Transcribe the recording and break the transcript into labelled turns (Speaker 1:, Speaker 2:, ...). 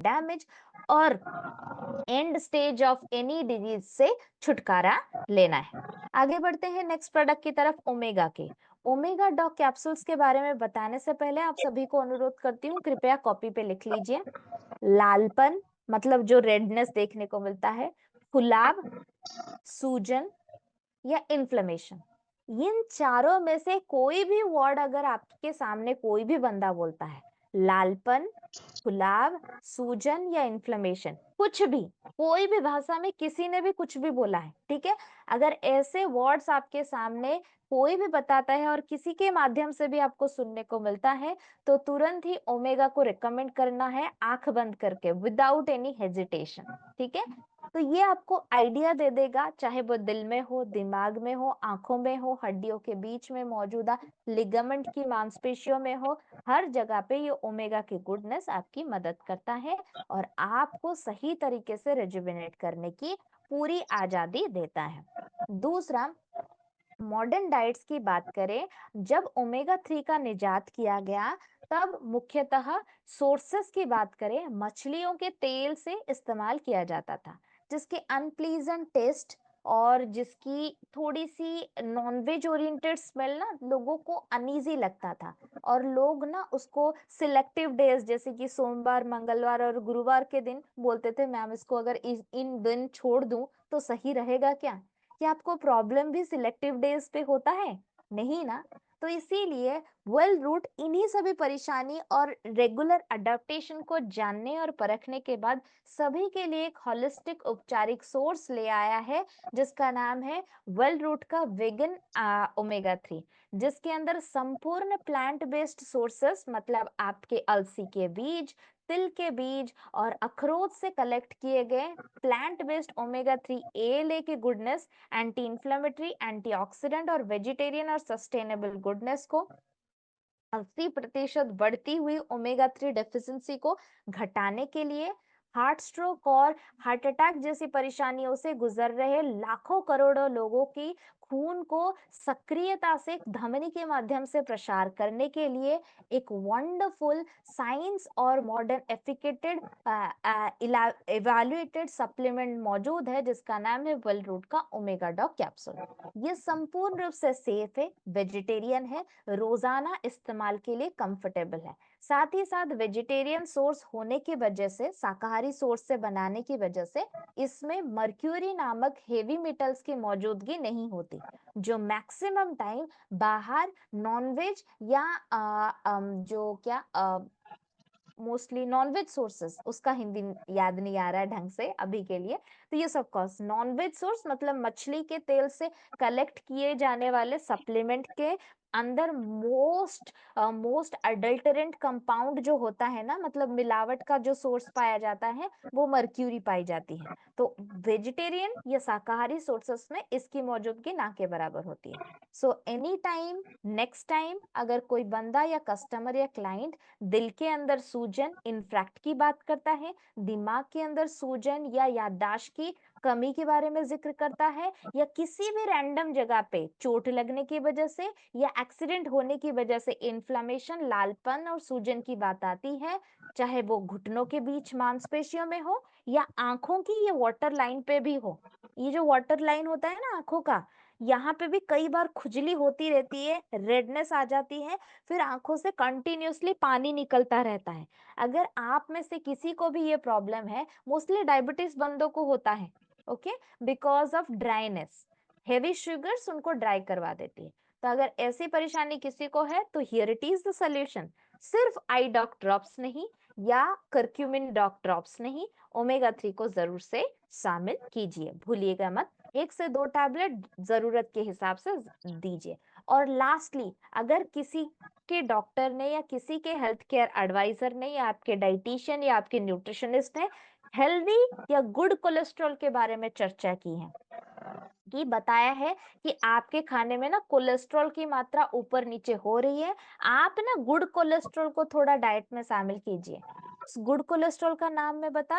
Speaker 1: Damage और and stage of any disease से छुटकारा लेना है। आगे बढ़ते हैं नेक्स्ट प्रोडक्ट की तरफ, ओमेगा के। ओमेगा डॉग कैप्सूल्स के बारे में बताने से पहले आप सभी को अनुरोध करती हूँ, कृपया कॉपी पे लिख लीजिए। लालपन मतलब जो रेडनेस देखने को मिलता है, फुलाव, सूजन या इन्फ्लेमेशन, इन चारों में से कोई भी वर्ड अगर आपके सामने कोई भी बंदा बोलता है, लालपन, फुलाव, सूजन या इन्फ्लेमेशन, कुछ भी, कोई भी भाषा में किसी ने भी कुछ भी बोला है, ठीक है, अगर ऐसे वर्ड्स आपके सामने कोई भी बताता है और किसी के माध्यम से भी आपको सुनने को मिलता है, तो तुरंत ही ओमेगा को रिकमेंड करना है, आंख बंद करके, विदाउट एनी हेजिटेशन। ठीक है, तो ये आपको आइडिया दे देगा, चाहे वो दिल में हो, दिमाग में हो, आंखों में हो, हड्डियों के बीच में मौजूदा लिगामेंट की मांसपेशियों में हो, हर जगह पे ये ओमेगा की गुडनेस आपकी मदद करता है और आपको सही तरीके से रिजुविनेट करने की पूरी आजादी देता है। दूसरा, मॉडर्न डाइट्स की बात करें, जब ओमेगा 3 का निजात किया गया, तब मुख्यतः सोर्सेस की बात करें, मछलियों के तेल से इस्तेमाल किया जाता था, जिसके अनप्लीजेंट टेस्ट और जिसकी थोड़ी सी नॉनवेज ओरिएंटेड स्मेल ना लोगों को अनईजी लगता था, और लोग ना उसको सिलेक्टिव डेज जैसे कि सोमवार, मंगलवार और गुरुवार के दिन बोलते थे, मैम इसको अगर इन दिन छोड़ दूं तो सही रहेगा क्या आपको प्रॉब्लम भी सिलेक्टिव डेज पे होता है? नहीं ना। तो इसीलिए वेल रूट इन्हीं सभी परेशानी और रेगुलर अडेप्टेशन को जानने और परखने के बाद सभी के लिए एक होलिस्टिक उपचारिक सोर्स ले आया है, जिसका नाम है वेल रूट का वेगन ओमेगा 3, जिसके अंदर संपूर्ण प्लांट बेस्ड सोर्सेस, मतलब आपके अलसी के बीज, तिल के बीज और अखरोट से कलेक्ट किए गए प्लांट बेस्ड ओमेगा 3 ALA की गुडनेस, एंटी इंफ्लेमेटरी, एंटीऑक्सीडेंट और वेजिटेरियन और सस्टेनेबल गुडनेस को 80% बढ़ती हुई ओमेगा 3 डेफिशिएंसी को घटाने के लिए, हार्ट स्ट्रोक और हार्ट अटैक जैसी परेशानियों से गुजर रहे लाखों करोड़ों लोगों की खून को सक्रियता से धमनी के माध्यम से प्रसार करने के लिए एक वंडरफुल साइंस और मॉडर्न एफिकेटेड इवैल्यूएटेड सप्लीमेंट मौजूद है, जिसका नाम है वेल रूट का ओमेगा डॉग कैप्सूल। ये संपूर्ण रूप से सेफ है, वेजिटेरियन है, रोजाना इस्तेमाल के लिए कंफर्टेबल है, साथ ही साथ वेजिटेरियन सोर्स होने की वजह से, शाकाहारी सोर्स से बनाने की वजह से इसमें मर्क्यूरी नामक हेवी मेटल्स की मौजूदगी नहीं होती, जो मैक्सिमम टाइम बाहर नॉनवेज या जो क्या मोस्टली नॉनवेज सोर्सेस, उसका हिंदी याद नहीं आ रहा है ढंग से अभी के लिए, तो ये सब कॉस्ट नॉनवेज सोर्स मतलब मछली के तेल से कलेक्ट किए जाने वाले सप्लीमेंट के अंदर मोस्ट अडल्टरेंट कंपाउंड जो होता है ना, मतलब मिलावट का जो सोर्स पाया जाता है, वो मर्क्यूरी पाई जाती है। तो वेजिटेरियन या शाकाहारी सोर्सेस में इसकी मौजूदगी ना के बराबर होती है। So any time, next time अगर कोई बंदा या कस्टमर या क्लाइंट दिल के अंदर सूजन, इन्फ्रैक्ट की बात करता है, दिमाग के अंदर सूजन या याददाश्त की कमी के बारे में जिक्र करता है, या किसी भी रैंडम जगह पे चोट लगने की वजह से या एक्सीडेंट होने की वजह से इन्फ्लामेशन, लालपन और सूजन की बात आती है, चाहे वो घुटनों के बीच मांसपेशियों में हो या आंखों की ये वाटर लाइन पे भी हो, ये जो वाटर लाइन होता है ना आंखों का, यहाँ पे भी कई बार खुजली होती रहती है, रेडनेस आ जाती है, फिर आंखों से कंटिन्यूअसली पानी निकलता रहता है। अगर आप में से किसी को भी ये प्रॉब्लम है, मोस्टली डायबिटीज बंदों को होता है, okay, because of dryness, heavy sugars उनको ड्राई करवा देती है। तो अगर ऐसी परेशानी किसी को है तो here it is the solution, सिर्फ आई डॉक ड्रॉप्स नहीं या करक्यूमिन डॉक ड्रॉप्स नहीं, ओमेगा 3 को जरूर से शामिल कीजिए, भूलिएगा मत, 1 से 2 टैबलेट जरूरत के हिसाब से दीजिए। और लास्टली, अगर किसी के डॉक्टर ने या किसी के हेल्थ केयर एडवाइजर ने या आपके डाइटिशियन या आपके न्यूट्रिशनिस्ट ने हेल्दी या गुड कोलेस्ट्रॉल के बारे में चर्चा की है, कि बताया है कि आपके खाने में ना कोलेस्ट्रॉल की मात्रा ऊपर नीचे हो रही है, आप ना गुड कोलेस्ट्रॉल को थोड़ा डाइट में शामिल कीजिए। गुड कोलेस्ट्रॉल का नाम मैं बता